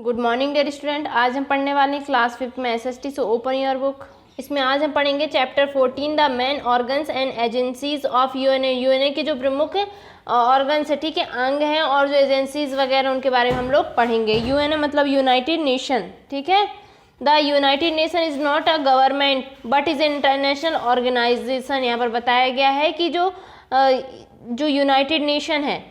Good morning dear student. आज हम पढ़ने वाले हैं क्लास 5 में एसएसटी से ओपन योर बुक। इसमें आज हम पढ़ेंगे chapter 14 the main organs and agencies of UNA. UNA के जो प्रमुख ऑर्गन्स है, ठीक है, अंग हैं और जो एजेंसीज वगैरह उनके बारे में हम लोग पढ़ेंगे। यूएनए मतलब यूनाइटेड नेशन, ठीक है। The United Nation is not a government but is international organisation. यहाँ पर बताया गया है कि जो यूनाइटेड नेशन है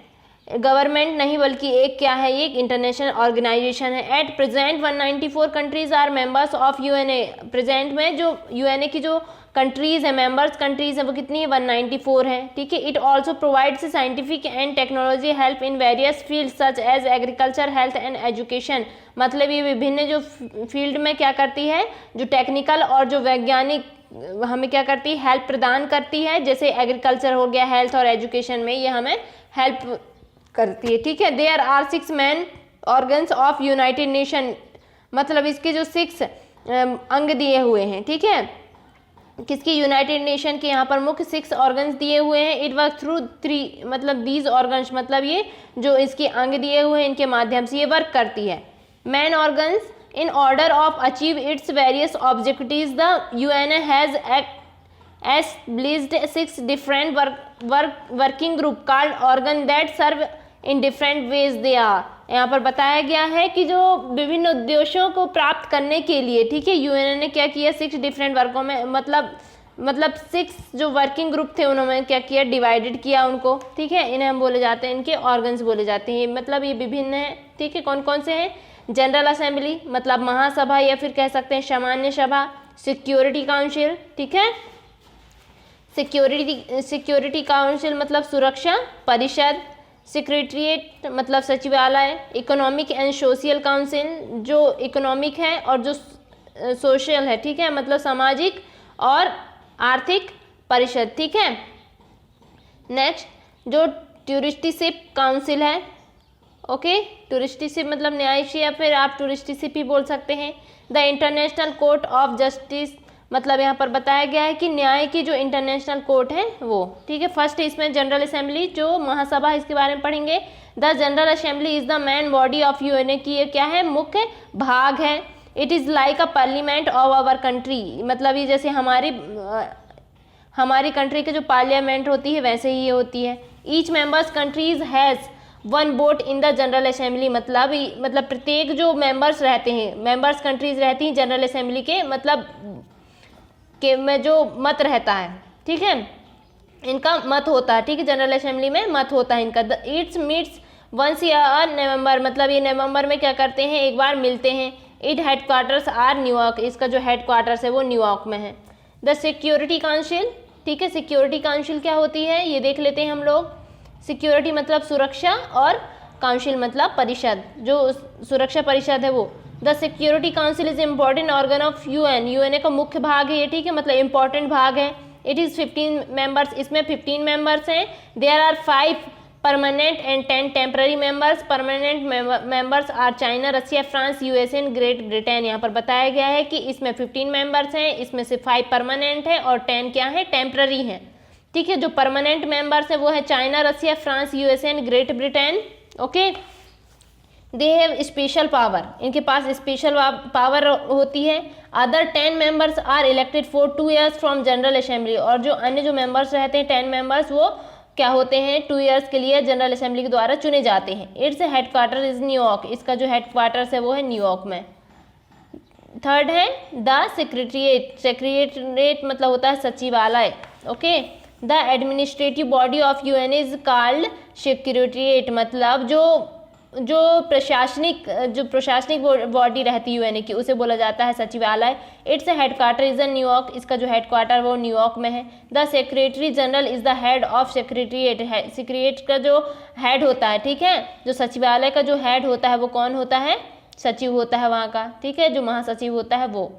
गवर्नमेंट नहीं बल्कि एक क्या है, ये एक इंटरनेशनल ऑर्गेनाइजेशन है। At present 194 countries are members of UNA. Present में जो यूएनए की जो कंट्रीज है, मेंबर्स कंट्रीज है, वो कितनी है, 194 है, ठीक है। It also provides scientific and technology help in various field such as agriculture, health and education. मतलब ये विभिन्न जो फील्ड में क्या करती है, जो टेक्निकल और जो वैज्ञानिक हमें क्या करती है, हेल्प प्रदान करती है। जैसे एग्रीकल्चर हो गया, हेल्थ और एजुकेशन में ये हमें हेल्प करती है, ठीक है। There are 6 main organs of United Nation. मतलब इसके जो 6 अंग दिए हुए हैं, ठीक है, किसकी, यूनाइटेड नेशन के यहाँ पर मुख्य 6 ऑर्गन्स दिए हुए हैं। इट वर्क थ्रू 3 मतलब दीज ऑर्गन्स, मतलब ये जो इसके अंग दिए हुए हैं इनके माध्यम से ये वर्क करती है। Main organs in order of achieve its various objectives the UNA has established 6 different working group called organ that serve in different ways they are। यहाँ पर बताया गया है कि जो विभिन्न उद्देश्यों को प्राप्त करने के लिए, ठीक है, यूएनए ने क्या किया, 6 डिफरेंट वर्गों में मतलब 6 जो वर्किंग ग्रुप थे उन्होंने क्या किया, डिवाइडेड किया उनको, ठीक है। इन्हें हम बोले जाते हैं, इनके ऑर्गन्स बोले जाते हैं। मतलब ये विभिन्न है, ठीक है। कौन कौन से हैं, जनरल असेंबली मतलब महासभा या फिर कह सकते हैं सामान्य सभा, सिक्योरिटी काउंसिल, ठीक है, सिक्योरिटी काउंसिल मतलब सुरक्षा परिषद, सेक्रेटरीट मतलब सचिवालय, इकोनॉमिक एंड सोशल काउंसिल जो इकोनॉमिक है और जो सोशल है, ठीक है, मतलब सामाजिक और आर्थिक परिषद, ठीक है। नेक्स्ट जो टूरिस्टिशिप काउंसिल है, ओके, टूरिस्टिशिप मतलब न्यायिक या फिर आप टूरिस्टिशिप ही बोल सकते हैं। The international court of justice मतलब यहाँ पर बताया गया है कि न्याय की जो इंटरनेशनल कोर्ट है वो, ठीक है। फर्स्ट इसमें जनरल असेंबली जो महासभा, इसके बारे में पढ़ेंगे। The general assembly is the main body of UNA की ये क्या है, मुख्य भाग है। It is like a parliament of our country. मतलब ये जैसे हमारी कंट्री की जो पार्लियामेंट होती है वैसे ही ये होती है। Each members countries has 1 vote in the general assembly. मतलब प्रत्येक जो मेंबर्स रहते हैं, मेंबर्स कंट्रीज रहती हैं जनरल असेंबली के मतलब के में जो मत रहता है, ठीक है, इनका मत होता है, ठीक है, जनरल असेंबली में मत होता है इनका। इट्स मीट्स वंस ईयर नवंबर, मतलब ये नवंबर में क्या करते हैं, एक बार मिलते हैं। इट हेडक्वार्टर्स आर न्यूयॉर्क, इसका जो हेडक्वार्टर्स है वो न्यूयॉर्क में है। द सिक्योरिटी काउंसिल, ठीक है, सिक्योरिटी काउंसिल क्या होती है ये देख लेते हैं हम लोग। सिक्योरिटी मतलब सुरक्षा और काउंसिल मतलब परिषद, जो सुरक्षा परिषद है वो। The security council is important organ of UN. UNA का मुख्य भाग है ये, ठीक है, मतलब इम्पॉर्टेंट भाग है। इट इज़ 15 मेंबर्स, इसमें 15 मेंबर्स हैं। There are 5 permanent and 10 temporary members. Permanent members are China, Russia, France, USA and Great Britain. यहाँ पर बताया गया है कि इसमें 15 मेंबर्स हैं, इसमें से 5 परमानेंट है और 10 क्या है, टेम्पररी हैं, ठीक है। जो परमानेंट मेंबर्स हैं वो है China, Russia, France, USA and Great Britain, okay. They have special power, इनके पास स्पेशल पावर होती है। Other 10 members are elected for 2 years from general assembly. और जो अन्य जो मेंबर्स रहते हैं 10 मेंबर्स वो क्या होते हैं, 2 years के लिए जनरल असेंबली के द्वारा चुने जाते हैं। इट्स हेडक्वार्टर इज न्यूयॉर्क, इसका जो हेडक्वार्टर्स है वो है न्यूयॉर्क में। थर्ड है द सेक्रेटरीट। सेक्रेटरीट मतलब होता है सचिवालय, okay. The administrative body of UN is called secretariat. मतलब जो प्रशासनिक बॉडी रहती है यूएनए की उसे बोला जाता है सचिवालय। Its headquarter is in New York, इसका जो हेडक्वार्टर वो न्यूयॉर्क में है। The secretary general is the head of secretariat. Secretariat का जो हेड होता है, ठीक है, जो सचिवालय का जो हेड होता है वो कौन होता है, सचिव होता है वहाँ का, ठीक है, जो महासचिव होता है वो।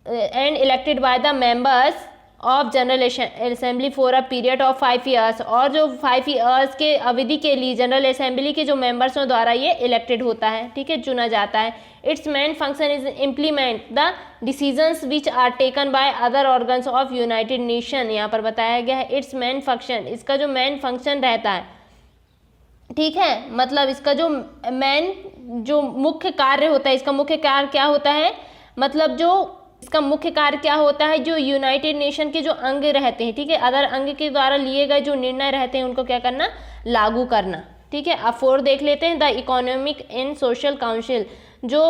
And elected by the members of general assembly for a period of 5 years। और जो 5 years के अवधि के लिए जनरल असेंबली के जो मेंबर्सों द्वारा ये इलेक्टेड होता है, ठीक है, चुना जाता है। Its main function is implement the decisions which are taken by other organs of United Nation. यहाँ पर बताया गया है इट्स मेन फंक्शन, इसका जो मेन फंक्शन रहता है, ठीक है, मतलब इसका जो मेन जो मुख्य कार्य होता है, इसका मुख्य कार्य क्या होता है, मतलब जो इसका मुख्य कार्य क्या होता है, जो यूनाइटेड नेशन के जो अंग रहते हैं, ठीक है, अदर अंग के द्वारा लिए गए जो निर्णय रहते हैं उनको क्या करना, लागू करना, ठीक है। अब 4 देख लेते हैं, the economic and social council, जो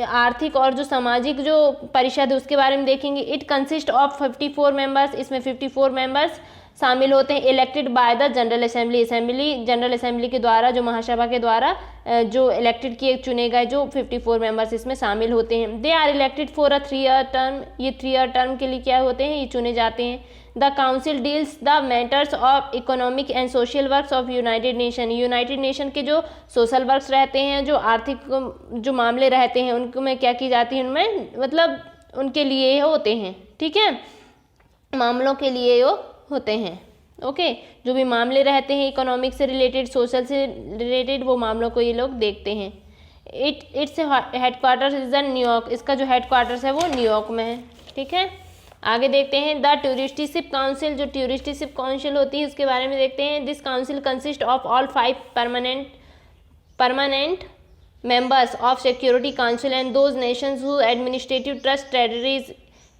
आर्थिक और जो सामाजिक जो परिषद है उसके बारे में देखेंगे। इट कंसिस्ट ऑफ 54 मेंबर्स, इसमें 54 मेंबर्स शामिल होते हैं, elected by the general assembly, general assembly के द्वारा, जो महासभा के द्वारा जो इलेक्टेड किए चुने गए जो 54 मेंबर्स इसमें शामिल होते हैं। They are elected for a 3 year term, ये 3 ईयर टर्म के लिए क्या होते हैं, ये चुने जाते हैं। The council deals the matters of economic and social works of United nation, United nation के जो सोशल वर्क्स रहते हैं, जो आर्थिक जो मामले रहते हैं उनको में क्या की जाती है, उनमें मतलब उनके लिए होते हैं, ठीक है, मामलों के लिए होते हैं, ओके। जो भी मामले रहते हैं इकोनॉमिक से रिलेटेड, सोशल से रिलेटेड, वो मामलों को ये लोग देखते हैं। It's headquarters is the New York, इसका जो हेडक्वार्टर्स है वो न्यूयॉर्क में है, ठीक है। आगे देखते हैं द टूरिस्टशिप काउंसिल, जो टूरिस्टशिप काउंसिल होती है उसके बारे में देखते हैं। This council consist of all 5 permanent members of Security Council and those nations who administrative trust territories.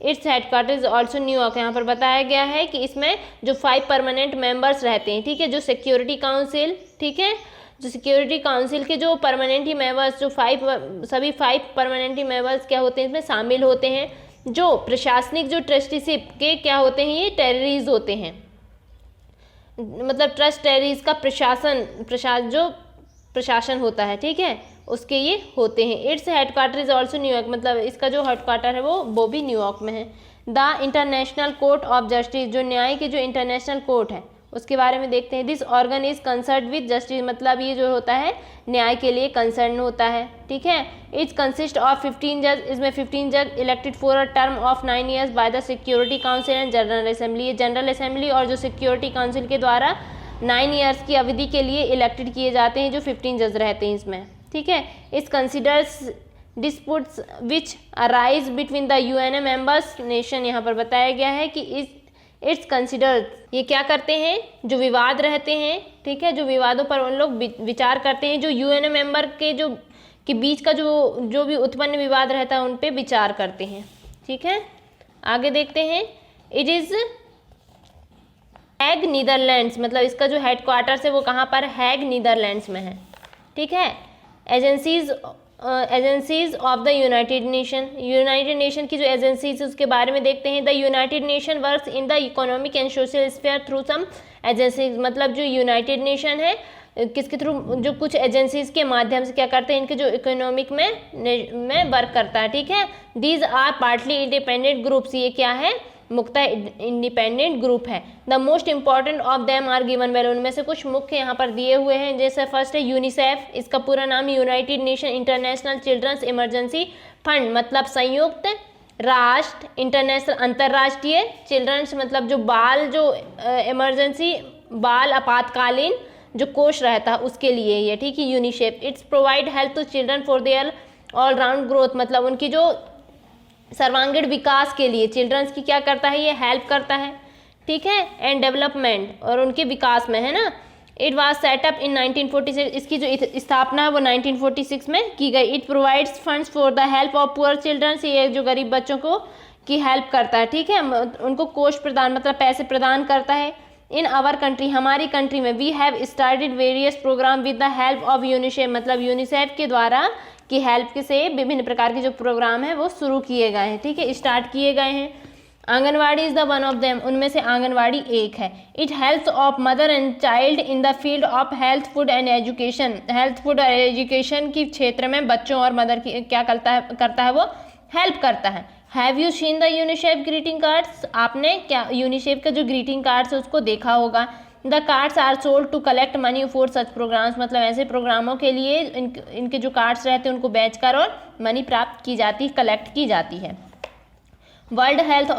Its headquarters is also New York. यहाँ पर बताया गया है कि इसमें जो 5 परमानेंट मेंबर्स रहते हैं, ठीक है, जो सिक्योरिटी काउंसिल, ठीक है, जो सिक्योरिटी काउंसिल के जो परमानेंट ही मेंबर्स, जो सभी 5 परमानेंट ही मेंबर्स क्या होते हैं इसमें शामिल होते हैं। जो प्रशासनिक जो ट्रस्टीशिप के क्या होते हैं, ये टेररीज होते हैं, मतलब ट्रस्ट टेररीज का प्रशासन होता है, ठीक है, उसके ये होते हैं। Its headquarter is also New York, मतलब इसका जो हेडक्वार्टर है वो भी न्यूयॉर्क में है। The international court of justice, जो न्याय की जो इंटरनेशनल कोर्ट है उसके बारे में देखते हैं। This organ is concern with justice, मतलब ये जो होता है न्याय के लिए कंसर्न होता है, ठीक है। इट्स कंसिस्ट ऑफ 15 जज, इसमें 15 जज elected for a term of 9 years by the security council and general assembly. ये जनरल असेंबली और जो सिक्योरिटी काउंसिल के द्वारा 9 ईयर्स की अवधि के लिए इलेक्टेड किए जाते हैं, जो 15 जज रहते हैं इसमें, ठीक है। इस considers disputes which arise between the UNA members nation, यहाँ पर बताया गया है कि इट्स कंसिडर, ये क्या करते हैं, जो विवाद रहते हैं, ठीक है, जो विवादों पर उन लोग विचार करते हैं, जो यूएनए मेंबर के बीच का जो भी उत्पन्न विवाद रहता है उन पे विचार करते हैं, ठीक है। आगे देखते हैं। इट इज़ हैग नीदरलैंड्स, मतलब इसका जो हेडक्वार्टर्स है वो कहाँ पर, हैग नीदरलैंड्स में है, ठीक है। Agencies of the United Nation की जो एजेंसीज है उसके बारे में देखते हैं। The United Nation works in the economic and social sphere through some agencies, मतलब जो यूनाइटेड नेशन है किसके थ्रू, जो कुछ एजेंसीज के माध्यम से क्या करते हैं, इनके जो इकोनॉमिक में वर्क करता है, ठीक है। These are partly independent groups, ये क्या है, मुख्यतः इंडिपेंडेंट ग्रुप है। The most important of them are given well, उनमें से कुछ मुख्य यहाँ पर दिए हुए हैं। जैसे फर्स्ट है यूनिसेफ, इसका पूरा नाम United Nation international children's emergency fund, मतलब संयुक्त राष्ट्र इंटरनेशनल अंतर्राष्ट्रीय चिल्ड्रंस, मतलब जो बाल जो इमरजेंसी बाल आपातकालीन जो कोष रहता है उसके लिए ये, ठीक है, UNICEF. Its provide help to children for their all round growth, मतलब उनकी जो सर्वांगीण विकास के लिए चिल्ड्रंस की क्या करता है, ये हेल्प करता है, ठीक है, एंड डेवलपमेंट और उनके विकास में, है ना। इट वाज सेटअप इन 1946, इसकी जो स्थापना है वो 1946 में की गई। It provides funds for the help of poor childrens, ये जो गरीब बच्चों को की हेल्प करता है, ठीक है, उनको कोष प्रदान मतलब पैसे प्रदान करता है। इन आवर कंट्री, हमारी कंट्री में, we have started various program with the help of UNICEF, मतलब यूनिसेफ के द्वारा की हेल्प से विभिन्न प्रकार के जो प्रोग्राम है वो शुरू किए गए हैं, ठीक है, स्टार्ट किए गए हैं। Anganwadi is the one of them, उनमें से आंगनवाड़ी एक है। It helps of mother and child in the field of health food and education, health food और एजुकेशन की क्षेत्र में बच्चों और मदर की क्या करता है वो हेल्प करता है। Have you seen the UNICEF greeting cards, आपने क्या यूनिसेफ का जो ग्रीटिंग कार्ड्स है उसको देखा होगा। The cards are sold to collect money for such programs, मतलब ऐसे प्रोग्रामों के लिए इनके जो कार्ड्स रहते हैं उनको बेचकर और मनी प्राप्त की जाती, कलेक्ट की जाती है। वर्ल्ड हेल्थ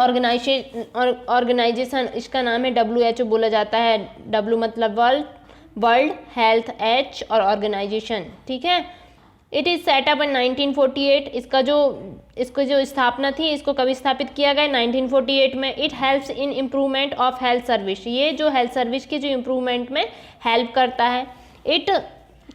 ऑर्गेनाइजेशन, इसका नाम है WHO बोला जाता है। W मतलब वर्ल्ड हेल्थ, H और ऑर्गेनाइजेशन, ठीक है। इट इज़ सेटअप इन 1948, इसको जो स्थापना थी, इसको कभी स्थापित किया गया 1948 में। It helps in improvement of health service, ये जो हेल्थ सर्विस के जो इम्प्रूवमेंट में हेल्प करता है। It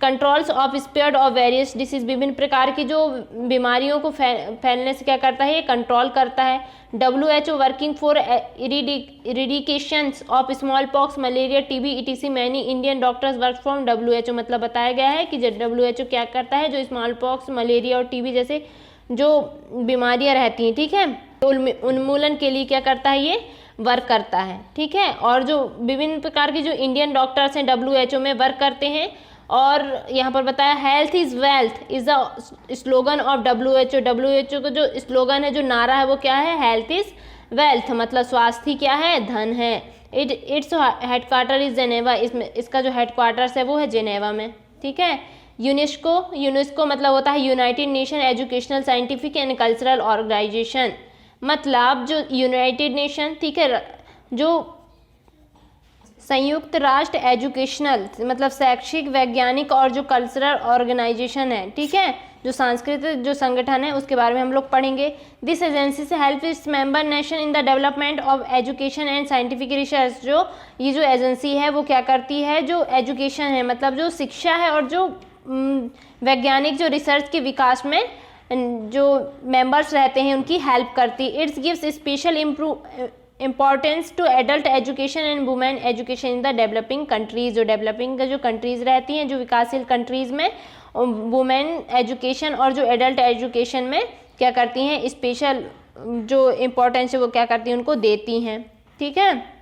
controls of spread of various disease, विभिन्न प्रकार की जो बीमारियों को फैलने से क्या करता है, ये कंट्रोल करता है। WHO working for eradication of small pox, malaria, TB etc। Many Indian doctors work from WHO, मतलब बताया गया है कि WHO क्या करता है, जो स्मॉल पॉक्स, मलेरिया और टीबी जैसे जो बीमारियां रहती हैं, ठीक है, तो उन्मूलन के लिए क्या करता है, ये वर्क करता है, ठीक है। और जो विभिन्न प्रकार की जो इंडियन डॉक्टर्स हैं WHO में वर्क करते हैं। और यहाँ पर बताया health is wealth is the slogan of WHO का जो स्लोगन है, जो नारा है, वो क्या है, हेल्थ इज वेल्थ, मतलब स्वास्थ्य क्या है, धन है। इट्स हेडक्वार्टर इज जेनेवा, इसका जो हेडक्वार्टर्स है वो है जेनेवा में, ठीक है। यूनेस्को मतलब होता है United Nation educational scientific and cultural organisation, मतलब जो यूनाइटेड नेशन, ठीक है, जो संयुक्त राष्ट्र एजुकेशनल मतलब शैक्षिक, वैज्ञानिक और जो कल्चरल ऑर्गेनाइजेशन है, ठीक है, जो सांस्कृतिक जो संगठन है, उसके बारे में हम लोग पढ़ेंगे। दिस एजेंसी से help its member nation in the development of education and scientific research, जो ये जो एजेंसी है वो क्या करती है, जो एजुकेशन है मतलब जो शिक्षा है और जो वैज्ञानिक जो रिसर्च के विकास में जो मेंबर्स रहते हैं उनकी हेल्प करती है। Its gives special importance to adult education and women education in the developing countries, जो डेवलपिंग जो कंट्रीज रहती हैं, जो विकासशील कंट्रीज में वुमेन एजुकेशन और जो एडल्ट एजुकेशन में क्या करती हैं, स्पेशल जो इम्पोर्टेंस है वो क्या करती हैं, उनको देती हैं, ठीक है।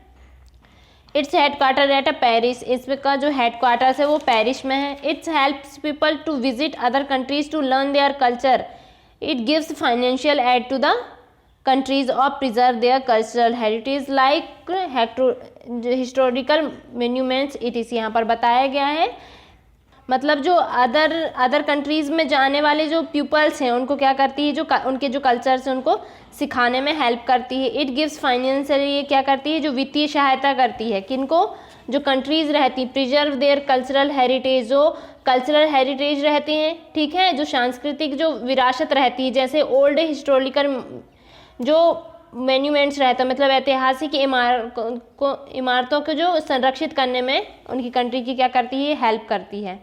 इट्स हेडक्वार्टर एट पेरिस, इसका जो हेडक्वार्टर्स है वो पेरिस में है। Its helps people to visit other countries to learn their culture. It gives financial aid to the countries or preserve their cultural heritage like historical monuments etc। यहाँ पर बताया गया है, मतलब जो अदर कंट्रीज में जाने वाले जो पीपल्स हैं उनको क्या करती है, जो उनके जो कल्चर्स हैं उनको सिखाने में हेल्प करती है। इट गिव्स फाइनेंशियली, ये क्या करती है, जो वित्तीय सहायता करती है, किनको, जो कंट्रीज रहती, प्रिजर्व देयर कल्चरल हेरिटेज, जो कल्चरल हेरिटेज रहते हैं, ठीक है, जो सांस्कृतिक जो विरासत रहती है, जैसे ओल्ड हिस्टोरिकल जो मोन्यूमेंट्स रहता है, मतलब ऐतिहासिक इमारतों को जो संरक्षित करने में उनकी कंट्री की क्या करती है, हेल्प करती है,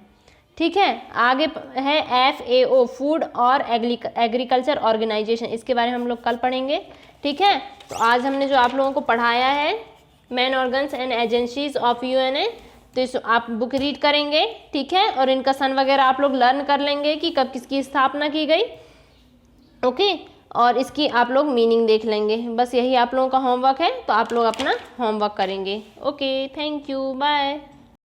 ठीक है। आगे है FAO, फूड और एग्रीकल्चर ऑर्गेनाइजेशन, इसके बारे में हम लोग कल पढ़ेंगे, ठीक है। तो आज हमने जो आप लोगों को पढ़ाया है main organs and agencies of UNA, तो इस आप बुक रीड करेंगे, ठीक है, और इनका सन वगैरह आप लोग लर्न कर लेंगे कि कब किसकी स्थापना की गई, ओके, और इसकी आप लोग मीनिंग देख लेंगे। बस यही आप लोगों का होमवर्क है, तो आप लोग अपना होमवर्क करेंगे। Okay, thank you, bye.